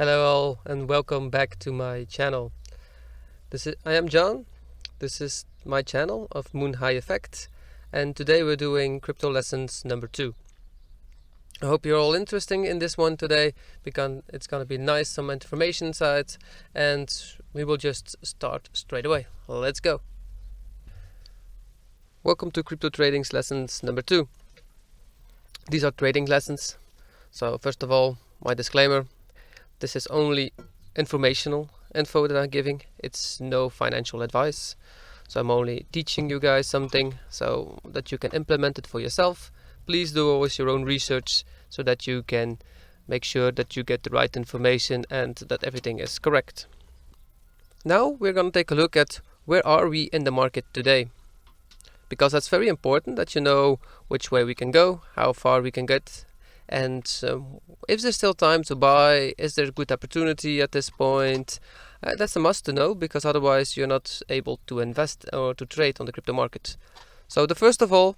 Hello all and welcome back to my channel. I am John. This is my channel of Moon High Effect, and today we're doing crypto lessons number 2. I hope you're all interested in this one today because it's gonna be nice, some information inside, and we will just start straight away. Let's go. Welcome to crypto trading's lessons number 2. These are trading lessons. So first of all, my disclaimer. This is only informational info that I'm giving. It's no financial advice. So I'm only teaching you guys something so that you can implement it for yourself. Please do always your own research so that you can make sure that you get the right information and that everything is correct. Now we're going to take a look at where are we in the market today. Because that's very important that you know which way we can go, how far we can get. And if there's still time to buy, is there a good opportunity at this point? That's a must to know, because otherwise you're not able to invest or to trade on the crypto market. So first of all,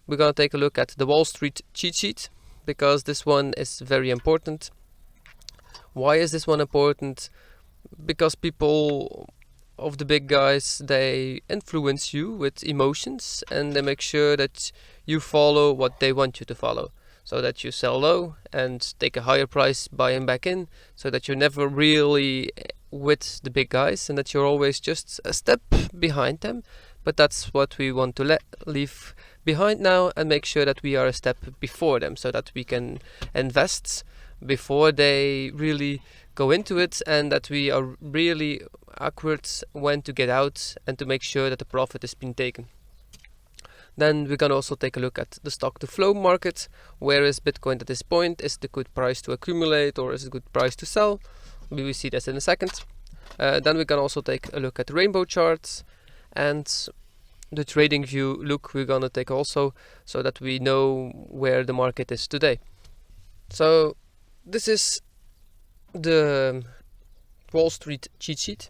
we're going to take a look at the Wall Street cheat sheet, because this one is very important. Why is this one important? Because people of the big guys, they influence you with emotions and they make sure that you follow what they want you to follow. So that you sell low and take a higher price buying back in, so that you're never really with the big guys and that you're always just a step behind them. But that's what we want to leave behind now and make sure that we are a step before them, so that we can invest before they really go into it, and that we are really accurate when to get out and to make sure that the profit is being taken. Then we're going to also take a look at the stock to flow market. Where is Bitcoin at this point? Is it a good price to accumulate or is it a good price to sell? We will see this in a second. Then we can also take a look at the rainbow charts and the trading view look we're going to take also, so that we know where the market is today. So this is the Wall Street cheat sheet.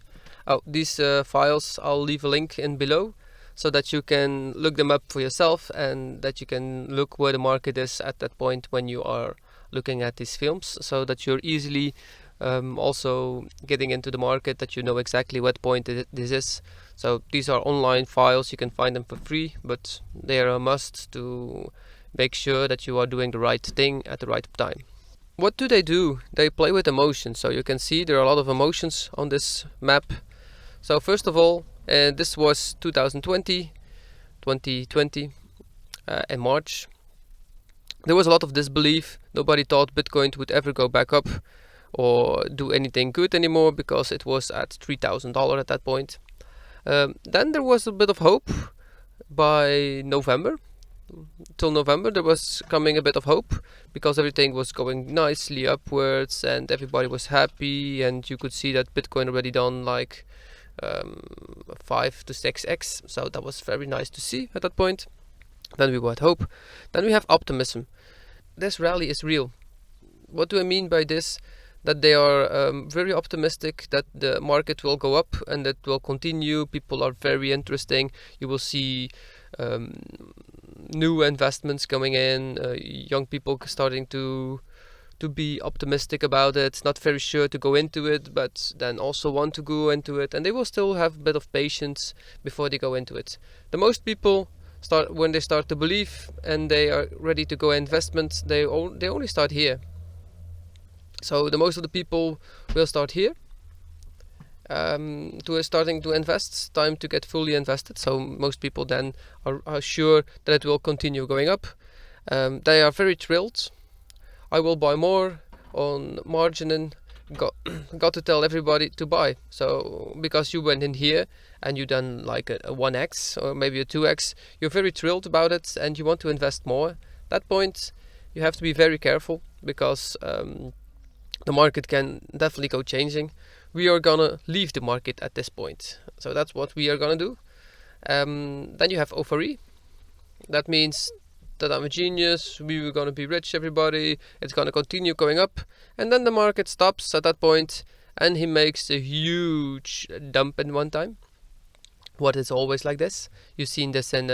These files I'll leave a link in below, so that you can look them up for yourself and that you can look where the market is at that point when you are looking at these films, so that you're easily also getting into the market, that you know exactly what point this is. So these are online files, you can find them for free, but they are a must to make sure that you are doing the right thing at the right time. What do? They play with emotions. So you can see there are a lot of emotions on this map. So first of all, this was 2020 in March. There was a lot of disbelief. Nobody thought Bitcoin would ever go back up or do anything good anymore, because it was at $3,000 at that point. Then there was a bit of hope. By November, till November, there was coming a bit of hope, because everything was going nicely upwards and everybody was happy, and you could see that Bitcoin already done like 5 to 6x, so that was very nice to see at that point. Then we had hope. Then we have optimism. This rally is real. What do I mean by this? That they are very optimistic that the market will go up and that will continue. People are very interesting. You will see new investments coming in, young people starting to be optimistic about it, not very sure to go into it, but then also want to go into it, and they will still have a bit of patience before they go into it. The most people when they start to believe and they are ready to go investment, they only start here. So the most of the people will start here to starting to invest, time to get fully invested. So most people then are sure that it will continue going up. They are very thrilled. I will buy more on margin, and got to tell everybody to buy. So because you went in here and you done like a 1x or maybe a 2x, you're very thrilled about it and you want to invest more. At that point you have to be very careful, because the market can definitely go changing. We are gonna leave the market at this point, so that's what we are gonna do. Then you have euphoria. That means that I'm a genius, we were gonna be rich, everybody, it's gonna continue going up. And then the market stops at that point and he makes a huge dump in one time. What is always like this. You've seen this in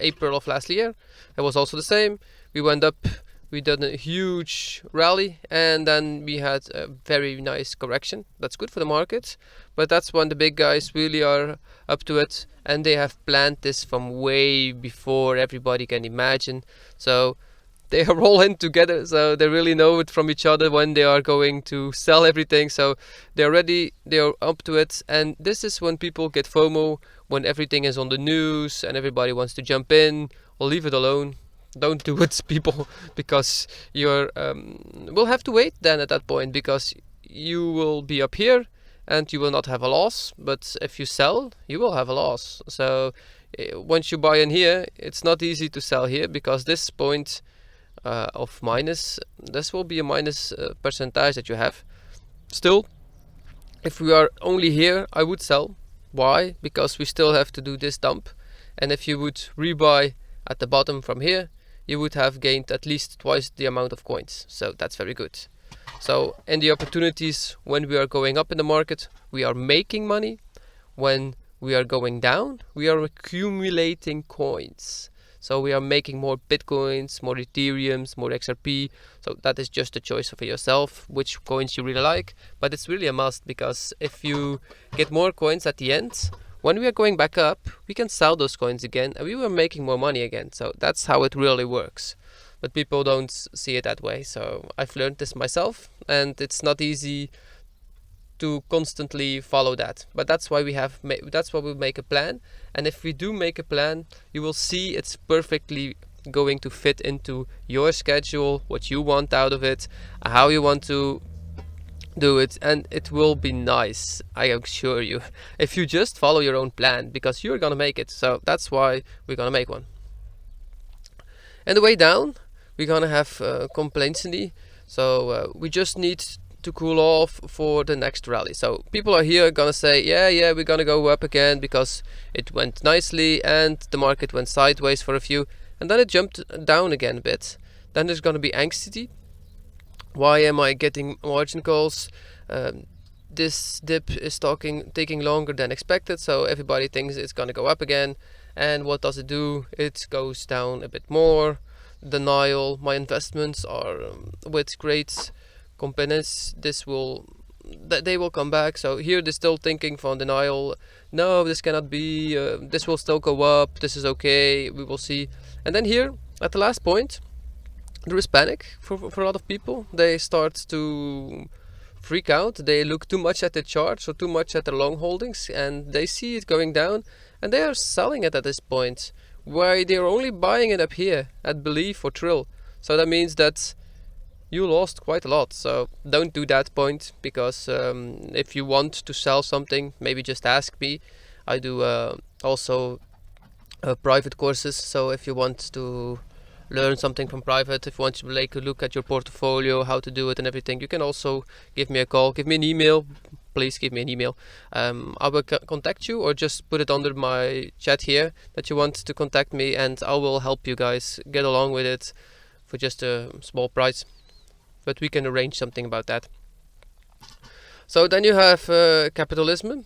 April of last year. It was also the same. We went up we did a huge rally, and then we had a very nice correction. That's good for the market, but that's when the big guys really are up to it, and they have planned this from way before everybody can imagine. So they are all in together, so they really know it from each other when they are going to sell everything. So they're ready, they're up to it, and this is when people get FOMO, when everything is on the news and everybody wants to jump in. Or leave it alone. Don't do it, people, because you're will have to wait then at that point, because you will be up here and you will not have a loss. But if you sell, you will have a loss. So once you buy in here, it's not easy to sell here, because this point of minus, this will be a minus percentage that you have. Still, if we are only here, I would sell. Why? Because we still have to do this dump, and if you would rebuy at the bottom from here, you would have gained at least twice the amount of coins. So that's very good. So in the opportunities, when we are going up in the market, we are making money. When we are going down, we are accumulating coins. So we are making more bitcoins, more Ethereums, more XRP. So that is just a choice for yourself, which coins you really like. But it's really a must, because if you get more coins at the end, when we are going back up, we can sell those coins again, and we were making more money again. So that's how it really works. But people don't see it that way. So I've learned this myself, and it's not easy to constantly follow that. But that's why we make a plan. And if we do make a plan, you will see it's perfectly going to fit into your schedule, what you want out of it, how you want to do it, and it will be nice, I assure you, if you just follow your own plan, because you're gonna make it. So that's why we're gonna make one. And the way down, we're gonna have complacency. So we just need to cool off for the next rally. So people are here gonna say, yeah, we're gonna go up again, because it went nicely and the market went sideways for a few, and then it jumped down again a bit. Then there's gonna be anxiety. Why am I getting margin calls? This dip is taking longer than expected, so everybody thinks it's gonna go up again. And what does it do? It goes down a bit more. Denial. My investments are with great companies. They will come back. So here they're still thinking from denial. No, this cannot be. This will still go up. This is okay. We will see. And then here at the last point, there is panic for a lot of people. They start to freak out. They look too much at the charts or too much at the long holdings, and they see it going down, and they are selling it at this point. Why they're only buying it up here at belief or thrill. So that means that you lost quite a lot. So don't do that point, because if you want to sell something, maybe just ask me. I do also private courses. So if you want to learn something from private, if you want to take a look at your portfolio, how to do it and everything, you can also give me a call, give me an email. Please give me an email. I will contact you, or just put it under my chat here that you want to contact me, and I will help you guys get along with it for just a small price. But we can arrange something about that. So then you have capitalism.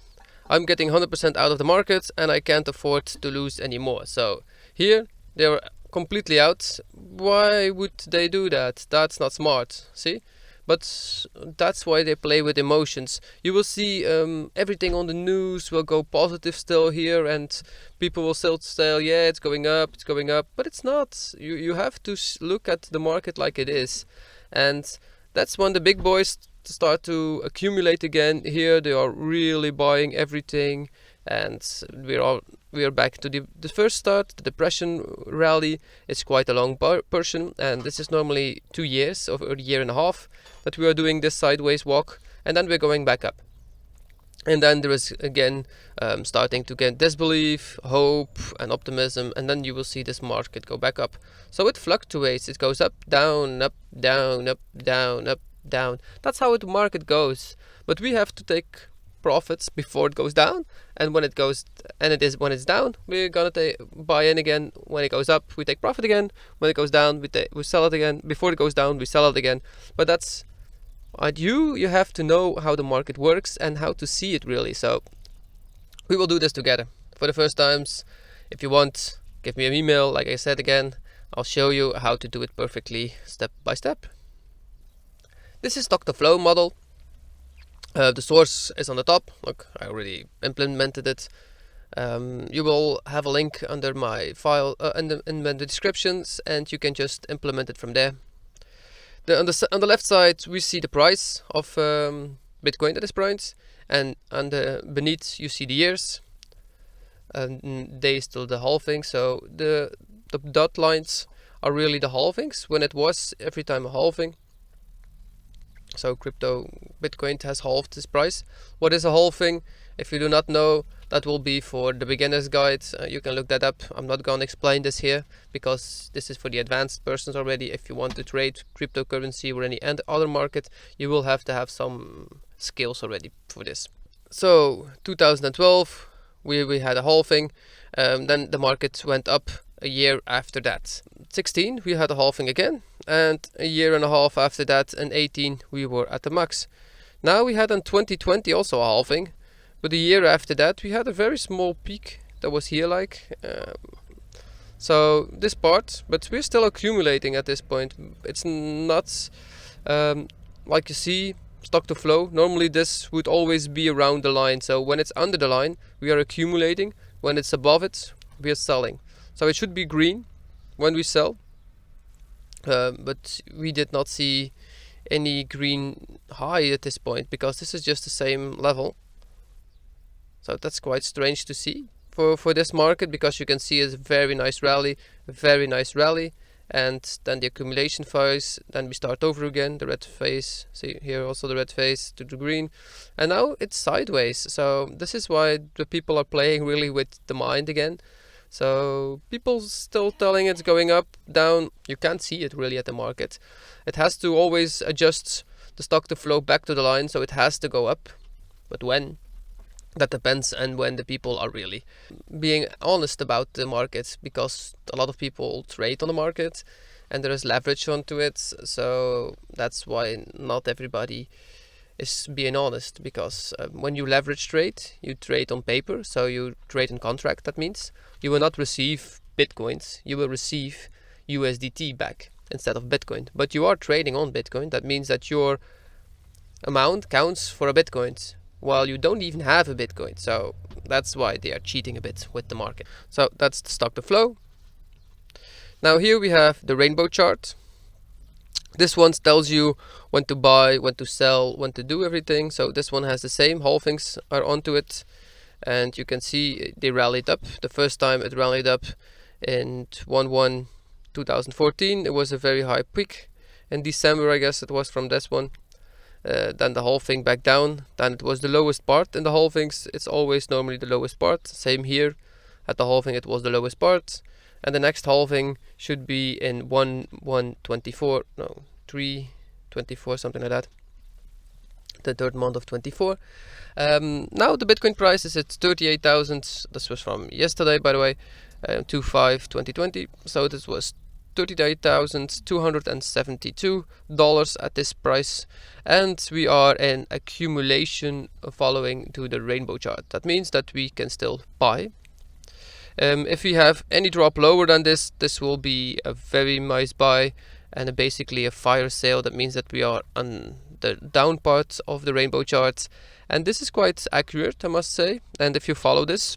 I'm getting 100% out of the market, and I can't afford to lose anymore. So here they're completely out. Why would they do that? That's not smart. See? But that's why they play with emotions. You will see everything on the news will go positive still here, and people will still say, yeah, it's going up, but it's not. You have to look at the market like it is. And that's when the big boys start to accumulate again. Here they are really buying everything, and we are back to the first start. The depression rally is quite a long portion, and this is normally 2 years or a year and a half that we are doing this sideways walk, and then we're going back up. And then there is again starting to get disbelief, hope and optimism, and then you will see this market go back up. So it fluctuates. It goes up, down, up, down, up, down, up, down. That's how the market goes. But we have to take profits before it goes down, and when it's down, we're gonna buy in again. When it goes up, we take profit again. When it goes down, we sell it again. Before it goes down, we sell it again. But that's you have to know how the market works and how to see it really. So we will do this together for the first times. If you want, give me an email. Like I said again, I'll show you how to do it perfectly step by step. This is stock to flow model. The source is on the top. Look, I already implemented it. You will have a link under my file in the descriptions, and you can just implement it from there. On the left side we see the price of Bitcoin at this price, and beneath you see the years and days till the halving. So the dot lines are really the halvings, when it was every time a halving. So Bitcoin has halved its price. What is a halving? If you do not know, that will be for the beginner's guide. You can look that up. I'm not going to explain this here because this is for the advanced persons already. If you want to trade cryptocurrency or any other market, you will have to have some skills already for this. So 2012 we had a halving, then the market went up a year after that. 16 we had a halving again, and a year and a half after that, in 18 we were at the max. Now we had in 2020 also a halving, but a year after that we had a very small peak that was here, like so this part, but we're still accumulating at this point. It's not like you see stock to flow. Normally this would always be around the line, so when it's under the line we are accumulating, when it's above it we are selling. So it should be green when we sell, but we did not see any green high at this point because this is just the same level. So that's quite strange to see for this market, because you can see it's a very nice rally, and then the accumulation phase, then we start over again, the red phase, see here also the red phase to the green, and now it's sideways. So this is why the people are playing really with the mind again. So people still telling it's going up, down. You can't see it really at the market. It has to always adjust the stock to flow back to the line, so it has to go up. But when? That depends on when the people are really being honest about the market, because a lot of people trade on the market and there is leverage onto it. So that's why not everybody is being honest, because when you leverage trade, you trade on paper, so you trade in contract. That means you will not receive Bitcoins, you will receive USDT back instead of Bitcoin, but you are trading on Bitcoin. That means that your amount counts for a Bitcoin while you don't even have a Bitcoin. So that's why they are cheating a bit with the market. So that's the stock to flow. Now here we have the rainbow chart. This one tells you when to buy, when to sell, when to do everything. So this one has the same halvings are onto it, and you can see they rallied up. The first time it rallied up in 1/1/2014. It was a very high peak in December, I guess it was, from this one. Then the halving back down, then it was the lowest part in the halvings. It's always normally the lowest part. Same here, at the halving it was the lowest part, and the next halving should be in 1/1/24, no, 3/24, something like that, the third month of 24. Now the Bitcoin price is at 38,000. This was from yesterday, by the way, 2/5/2020. So this was $38,272 at this price, and we are in accumulation following to the rainbow chart. That means that we can still buy. If we have any drop lower than this, this will be a very nice buy and basically a fire sale. That means that we are on the down part of the rainbow chart, and this is quite accurate, I must say. And if you follow this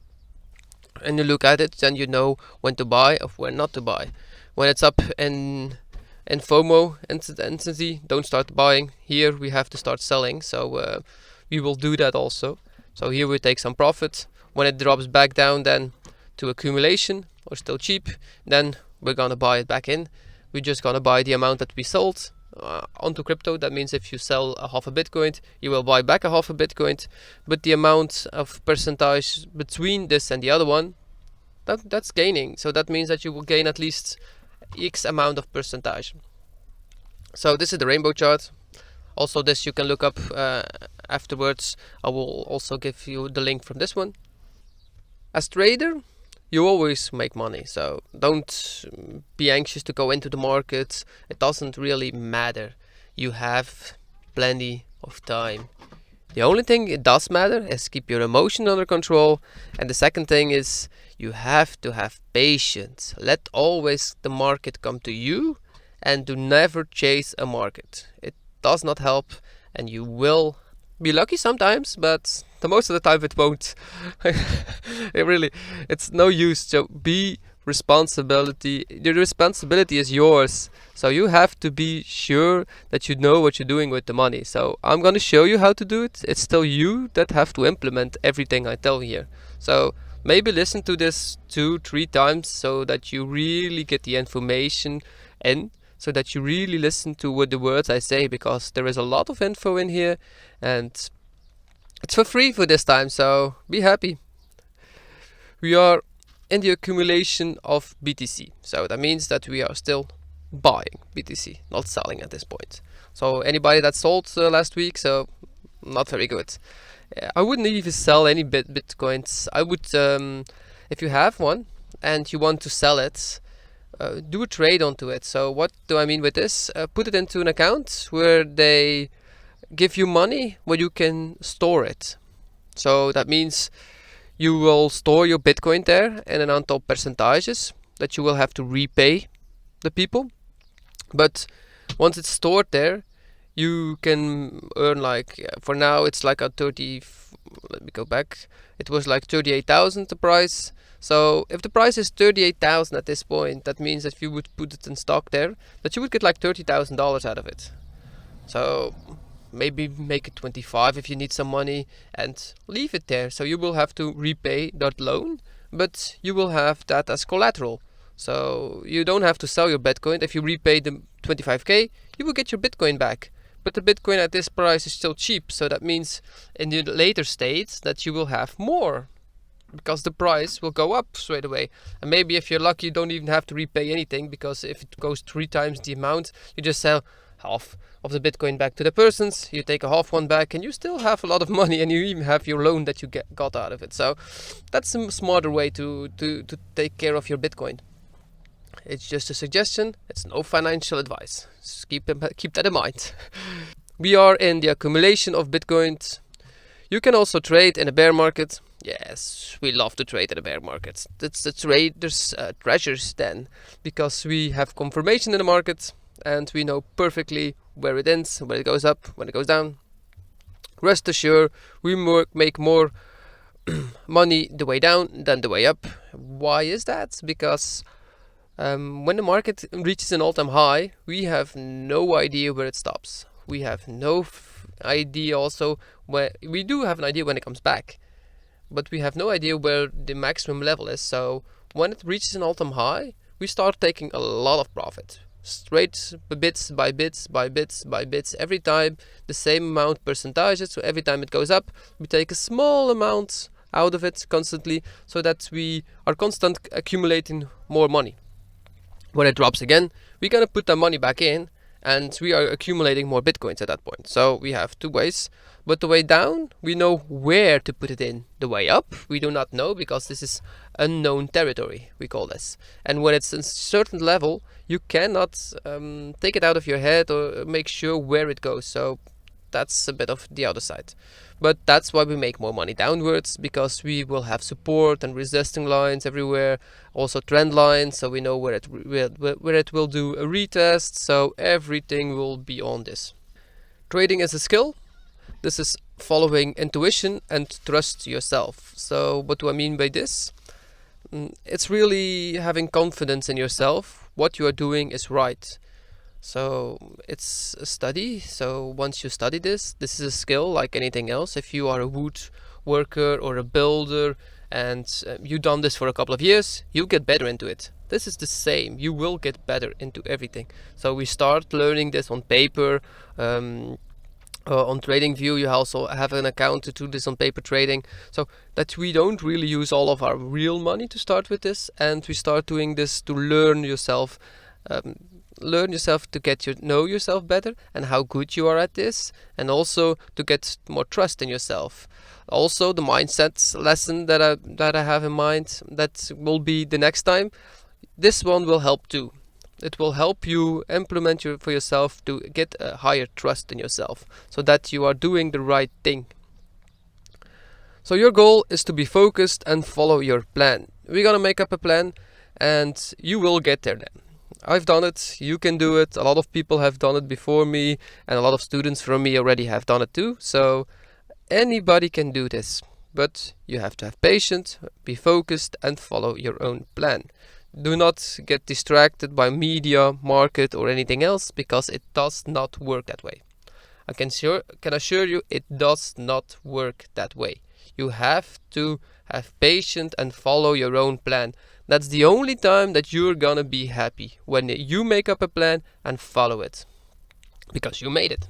and you look at it, then you know when to buy or when not to buy. When it's up in FOMO instantly, don't start buying. Here we have to start selling, so we will do that also. So here we take some profit. When it drops back down then to accumulation or still cheap, then we're gonna buy it back in. We're just gonna buy the amount that we sold onto crypto. That means if you sell a half a Bitcoin, you will buy back a half a Bitcoin, but the amount of percentage between this and the other one, that's gaining. So that means that you will gain at least X amount of percentage. So this is the rainbow chart. Also this you can look up afterwards. I will also give you the link from this one. As trader, you always make money, so don't be anxious to go into the market. It doesn't really matter. You have plenty of time. The only thing it does matter is keep your emotion under control, and the second thing is you have to have patience. Let always the market come to you, and do never chase a market. It does not help, and you will be lucky sometimes, but the most of the time it won't. It's no use. So the responsibility is yours. So you have to be sure that you know what you're doing with the money. So I'm going to show you how to do it. It's still you that have to implement everything I tell here. So maybe listen to this 2-3 times so that you really get the information in, so that you really listen to what the words I say, because there is a lot of info in here and it's for free for this time, so be happy. We are in the accumulation of BTC, so that means that we are still buying BTC, not selling at this point. So anybody that sold last week, so not very good. I wouldn't even sell any bitcoins. I would, if you have one and you want to sell it, do a trade onto it. So what do I mean with this? Put it into an account where they give you money where you can store it. So that means you will store your Bitcoin there in an amount of percentages that you will have to repay the people. But once it's stored there, you can earn like, for now it's like a 30, let me go back, it was like 38,000 the price. So if the price is 38,000 at this point, that means that if you would put it in stock there, that you would get like $30,000 out of it. So maybe make it 25 if you need some money and leave it there. So you will have to repay that loan, but you will have that as collateral. So you don't have to sell your Bitcoin. If you repay the 25k, you will get your Bitcoin back. But the Bitcoin at this price is still cheap. So that means in the later states that you will have more, because the price will go up straight away. And maybe if you're lucky, you don't even have to repay anything, because if it goes 3 times the amount, you just sell half of the Bitcoin back to the persons, you take a half one back, and you still have a lot of money, and you even have your loan that you got out of it. So that's a smarter way to take care of your Bitcoin. It's just a suggestion, it's no financial advice. Just keep that in mind. We are in the accumulation of Bitcoins. You can also trade in a bear market. Yes, we love to trade in a bear market. That's the traders' treasures then, because we have confirmation in the market and we know perfectly where it ends, when it goes up, when it goes down. Rest assured, we make more money the way down than the way up. Why is that? Because when the market reaches an all-time high, we have no idea where it stops. We have no idea also where, we do have an idea when it comes back, but we have no idea where the maximum level is. So when it reaches an all-time high, we start taking a lot of profit. Straight bits by bits by bits by bits, every time the same amount percentages. So every time it goes up, we take a small amount out of it constantly, so that we are constant accumulating more money. When it drops again, we're gonna put that money back in, and we are accumulating more Bitcoins at that point. So we have 2 ways, but the way down, we know where to put it in. The way up, we do not know, because this is unknown territory, we call this. And when it's a certain level, you cannot take it out of your head or make sure where it goes. So that's a bit of the other side. But that's why we make more money downwards, because we will have support and resisting lines everywhere, also trend lines, so we know where it will do a retest. So everything will be on this. Trading is a skill. This is following intuition and trust yourself. So what do I mean by this? It's really having confidence in yourself. What you are doing is right. So it's a study. So once you study this is a skill like anything else. If you are a wood worker or a builder and you've done this for a couple of years, you'll get better into it. This is the same. You will get better into everything. So we start learning this on paper. On TradingView, you also have an account to do this on paper trading, so that we don't really use all of our real money to start with this, and we start doing this to learn yourself to know yourself better and how good you are at this, and also to get more trust in yourself. Also, the mindset lesson that I have in mind, that will be the next time. This one will help too. It will help you implement for yourself to get a higher trust in yourself, so that you are doing the right thing. So your goal is to be focused and follow your plan. we're gonna make up a plan, and you will get there then. I've done it, you can do it, a lot of people have done it before me, and a lot of students from me already have done it too, so anybody can do this. But you have to have patience, be focused, and follow your own plan. Do not get distracted by media, market, or anything else, because it does not work that way. I can assure you it does not work that way. You have to have patience and follow your own plan. That's the only time that you're gonna be happy, when you make up a plan and follow it, because you made it.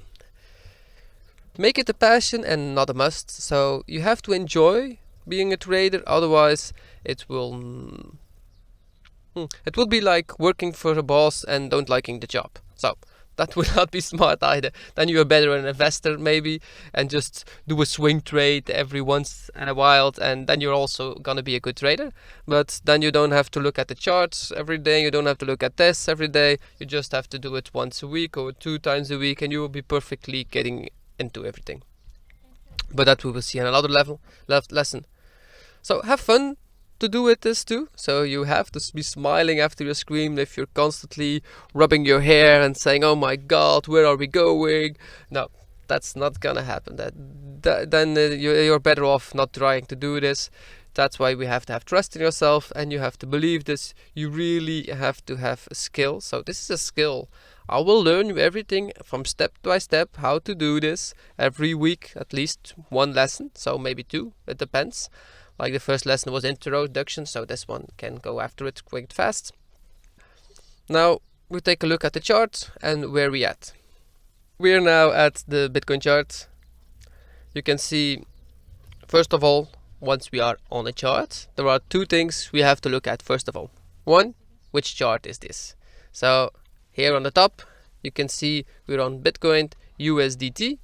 Make it a passion and not a must, so you have to enjoy being a trader, otherwise it will be like working for a boss and don't liking the job. So that would not be smart either. Then you are better an investor maybe, and just do a swing trade every once in a while, and then you're also gonna be a good trader. But then you don't have to look at the charts every day, you don't have to look at this every day, you just have to do it once a week or 2 times a week, and you will be perfectly getting into everything. But that we will see in another lesson. So have fun to do with this too. So you have to be smiling after your screen. If you're constantly rubbing your hair and saying, "Oh my God, where are we going?" No, that's not gonna happen. Then you're better off not trying to do this. That's why we have to have trust in yourself, and you have to believe this. You really have to have a skill. So this is a skill. I will learn you everything from step by step how to do this every week, at least 1 lesson, so maybe 2, it depends. Like the first lesson was introduction, so this one can go after it quite fast. Now we take a look at the chart and where we at. We're now at the Bitcoin chart. You can see, first of all, once we are on a chart, there are 2 things we have to look at first of all. One, which chart is this? So here on the top, you can see we're on Bitcoin USDT.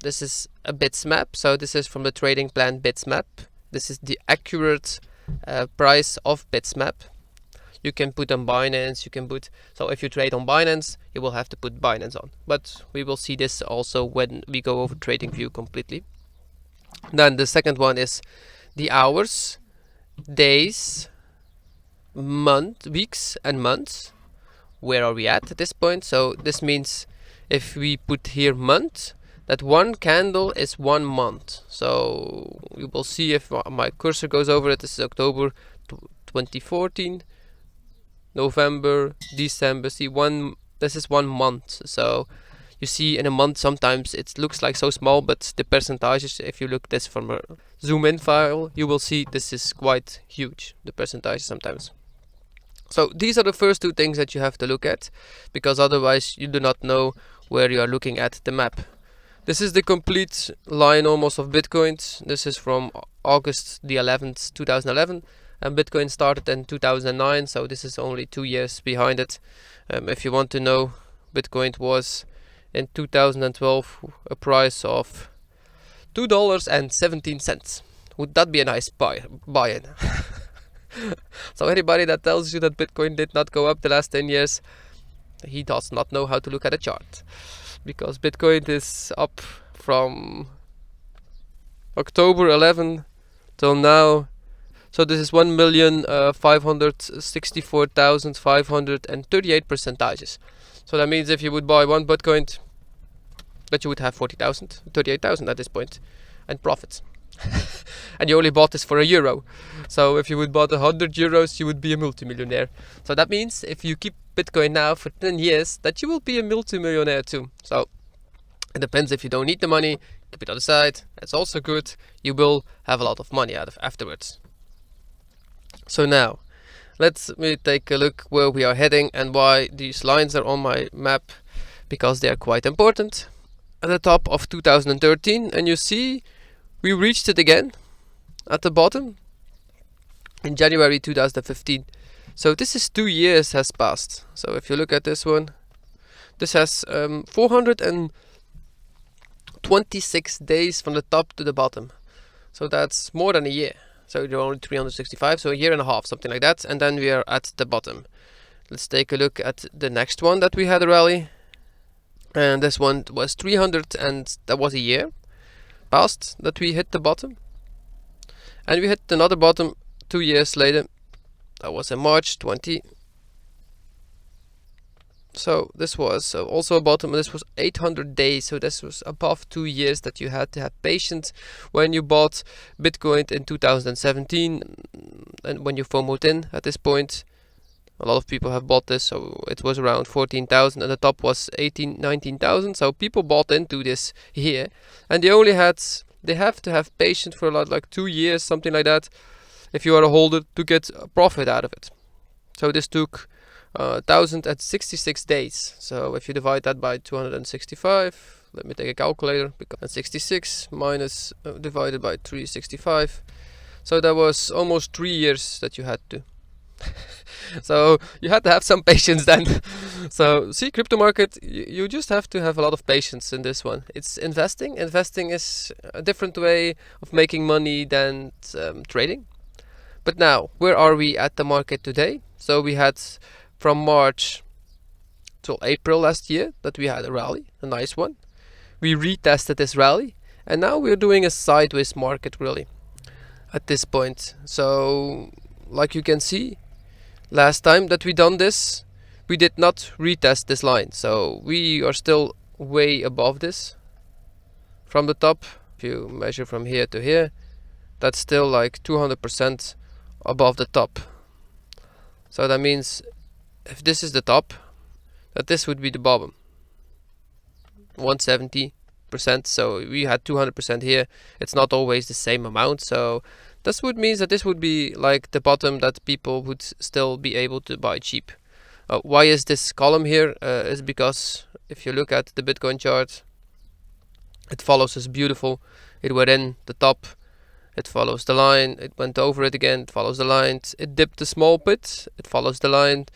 This is a bits map, so this is from the trading plan bits map. This is the accurate price of bits map. You can put on Binance, so if you trade on Binance, you will have to put Binance on. But we will see this also when we go over TradingView completely. Then the second one is the hours, days, weeks and months. Where are we at this point? So this means if we put here month, that one candle is 1 month. So we will see if my cursor goes over it. This is October 2014, November, December. See, this is 1 month. So you see in a month sometimes it looks like so small, but the percentages, if you look this from a zoom in file, you will see this is quite huge, the percentage sometimes. So these are the first 2 things that you have to look at, because otherwise you do not know where you are looking at the map. This is the complete line almost of Bitcoins. This is from August the 11th, 2011, and Bitcoin started in 2009, so this is only 2 years behind it. If you want to know, Bitcoin was in 2012 a price of $2.17. Would that be a nice buy-in? So anybody that tells you that Bitcoin did not go up the last 10 years, he does not know how to look at a chart, because Bitcoin is up from October 11 till now. So this is 1,564,538 percentages. So that means if you would buy 1 Bitcoin, that you would have 38,000 at this point, and profits. And you only bought this for €1. So if you would bought €100, you would be a multimillionaire. So that means if you keep Bitcoin now for 10 years, that you will be a multimillionaire too. So it depends. If you don't need the money, keep it on the side. That's also good. You will have a lot of money out of afterwards. So now let's take a look where we are heading and why these lines are on my map, because they are quite important. At the top of 2013, and you see we reached it again at the bottom in January 2015. So this is 2 years has passed. So if you look at this one, this has 426 days from the top to the bottom. So that's more than a year. So you're only 365, so a year and a half, something like that. And then we are at the bottom. Let's take a look at the next one that we had a rally. And this one was 300, and that was a year past that we hit the bottom. And we hit another bottom 2 years later, that was in March 20. So this was also a bottom. This was 800 days. So this was above 2 years that you had to have patience when you bought Bitcoin in 2017, and when you FOMO'd in at this point. A lot of people have bought this, so it was around 14,000 and the top was 19,000. So people bought into this here, and they have to have patience for like 2 years, something like that, if you are a holder, to get a profit out of it. So this took 1,066 days. So if you divide that by 265, let me take a calculator, because 66 minus divided by 365, so that was almost 3 years that you had to. So you had to have some patience then. So see, crypto market, you just have to have a lot of patience in this one. It's investing. Investing is a different way of making money than trading. But now, where are we at the market today? So we had from March till April last year that we had a rally, a nice one. We retested this rally, and now we're doing a sideways market really at this point. So like you can see, last time that we done this, we did not retest this line, so we are still way above this from the top. If you measure from here to here, that's still like 200% above the top. So that means if this is the top, that this would be the bottom, 170%. So we had 200% here. It's not always the same amount, so this would mean that this would be like the bottom that people would still be able to buy cheap. Why is this column here? Is because if you look at the Bitcoin chart, it follows this beautiful. It went in the top, it follows the line, it went over it again, it follows the line, it dipped a small bit, it follows the line,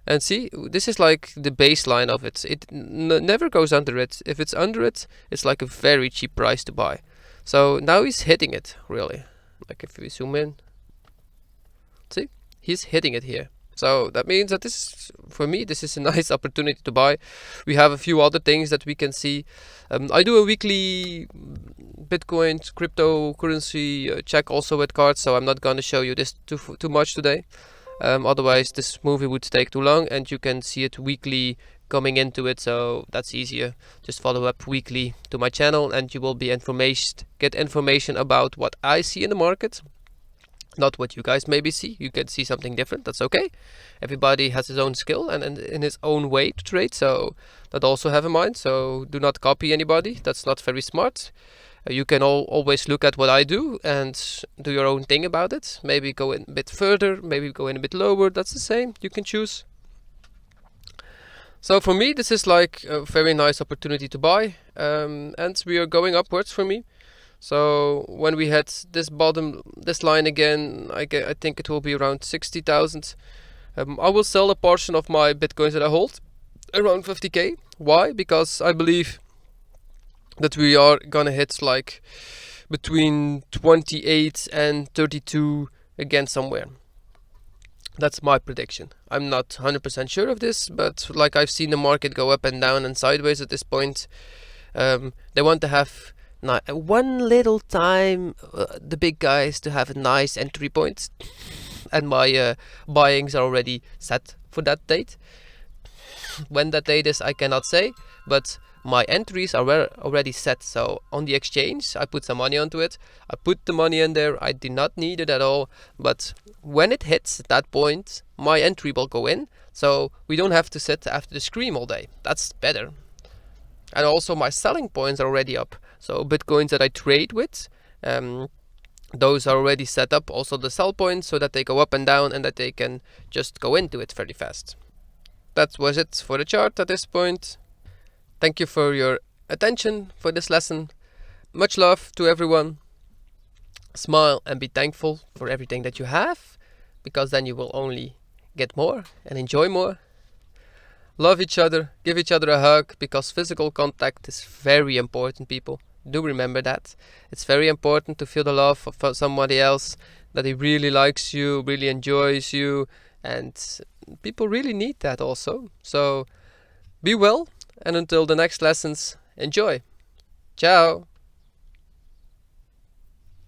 and see, this is like the baseline of it. It never goes under it. If it's under it, it's like a very cheap price to buy. So now he's hitting it really. Like if we zoom in, see, he's hitting it here. So that means that this, for me, this is a nice opportunity to buy. We have a few other things that we can see. I do a weekly Bitcoin cryptocurrency check also with cards, so I'm not going to show you this too much today. Otherwise this movie would take too long, and you can see it weekly coming into it, so that's easier. Just follow up weekly to my channel and you will be get information about what I see in the market, not what you guys maybe see. You can see something different, that's okay. Everybody has his own skill and in his own way to trade, so that also have in mind. So do not copy anybody, that's not very smart. You can always look at what I do and do your own thing about it. Maybe go in a bit further, maybe go in a bit lower, that's the same, you can choose. So for me, this is like a very nice opportunity to buy, and we are going upwards for me. So when we hit this bottom, this line again, I think it will be around 60,000. I will sell a portion of my Bitcoins that I hold, around 50k. Why? Because I believe that we are gonna hit like between 28 and 32 again somewhere. That's my prediction. I'm not 100% sure of this, but like I've seen the market go up and down and sideways at this point. They want to have one little time, the big guys, to have a nice entry point, and my buyings are already set for that date. When that date is, I cannot say, but my entries are already set. So on the exchange, I put some money onto it. I put the money in there. I did not need it at all. But when it hits that point, my entry will go in. So we don't have to sit after the scream all day. That's better. And also my selling points are already up. So Bitcoins that I trade with, those are already set up. Also the sell points, so that they go up and down and that they can just go into it very fast. That was it for the chart at this point. Thank you for your attention for this lesson. Much love to everyone. Smile and be thankful for everything that you have, because then you will only get more and enjoy more. Love each other, give each other a hug, because physical contact is very important, people. Do remember that. It's very important to feel the love of somebody else, that he really likes you, really enjoys you, and people really need that also. So be well, and until the next lessons, enjoy. Ciao.